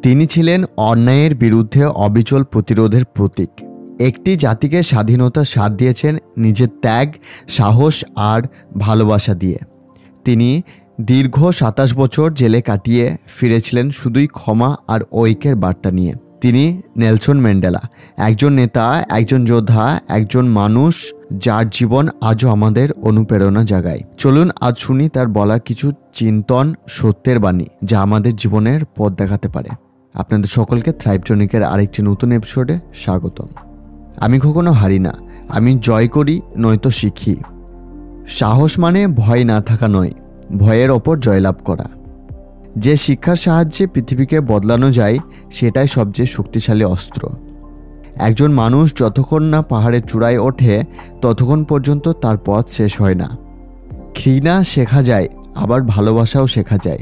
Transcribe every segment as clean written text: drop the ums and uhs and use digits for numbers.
তিনি ছিলেন অন্যায়ের বিরুদ্ধে অবিচল প্রতিরোধের প্রতীক। একটি জাতিকে স্বাধীনতার স্বাদ দিয়েছেন নিজের ত্যাগ, সাহস আর ভালোবাসা দিয়ে। তিনি দীর্ঘ ২৭ বছর জেলে কাটিয়ে ফিরেছিলেন শুধুই ক্ষমা আর ঐক্যের বার্তা নিয়ে। তিনি নেলসন ম্যান্ডেলা, একজন নেতা, একজন যোদ্ধা, একজন মানুষ যার জীবন আজও আমাদের অনুপ্রেরণা জাগায়। চলুন আজ শুনি তার বলা কিছু চিন্তন, সত্যের বাণী, যা আমাদের জীবনের পথ দেখাতে পারে। আপনাদের সকলকে থ্রাইভটনিকের আরেকটি নতুন এপিসোডে স্বাগতম। আমি কখনো হারি না, আমি জয় করি নয়তো শিখি। সাহস মানে ভয় না থাকা নয়, ভয়ের ওপর জয়লাভ করা। যে শিক্ষার সাহায্যে পৃথিবীকে বদলানো যায়, সেটাই সবচেয়ে শক্তিশালী অস্ত্র। একজন মানুষ যতক্ষণ না পাহাড়ের চূড়ায় ওঠে, ততক্ষণ পর্যন্ত তার পথ শেষ হয় না। ঘৃণা শেখা যায়, আবার ভালোবাসাও শেখা যায়।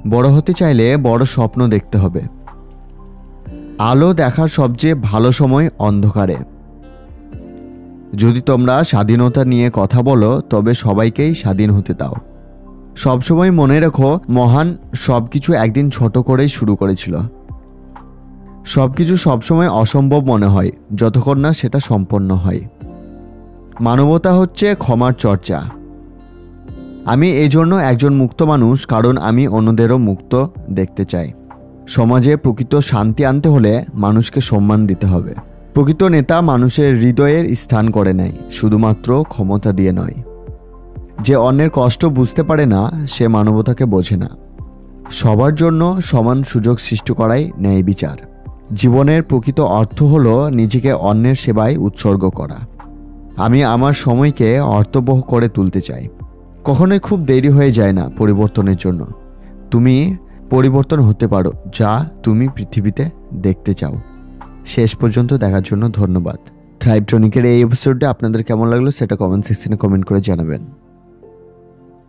বড় হতে চাইলে বড় স্বপ্ন দেখতে হবে। আলো দেখার সবচেয়ে ভালো সময় অন্ধকারে। যদি তোমরা স্বাধীনতা নিয়ে কথা বলো, তবে সবাইকেই স্বাধীন হতে দাও। সবসময় মনে রেখো, মহান সবকিছু একদিন ছোট করেই শুরু করেছিল। সবকিছু সবসময় অসম্ভব মনে হয় যতক্ষণ না সেটা সম্পন্ন হয়। মানবতা হচ্ছে ক্ষমার চর্চা। আমি এই জন্য একজন মুক্ত মানুষ, কারণ আমি অন্যদেরও মুক্ত দেখতে চাই। সমাজে প্রকৃত শান্তি আনতে হলে মানুষকে সম্মান দিতে হবে। প্রকৃত নেতা মানুষের হৃদয়ের স্থান করে নেয়, শুধুমাত্র ক্ষমতা দিয়ে নয়। যে অন্যের কষ্ট বুঝতে পারে না, সে মানবতাকে বোঝে না। সবার জন্য সমান সুযোগ সৃষ্টি করাই ন্যায় বিচার। জীবনের প্রকৃত অর্থ হলো নিজেকে অন্যের সেবায় উৎসর্গ করা। আমি আমার সময়কে অর্থবহ করে তুলতে চাই। কখনোই খুব দেরি হয়ে যায় না পরিবর্তনের জন্য। তুমি পরিবর্তন হতে পারো, যা তুমি পৃথিবীতে দেখতে চাও। শেষ পর্যন্ত দেখার জন্য ধন্যবাদ। থ্রাইভটনিকের এই এপিসোডটা আপনাদের কেমন লাগলো সেটা কমেন্ট সেকশনে কমেন্ট করে জানাবেন।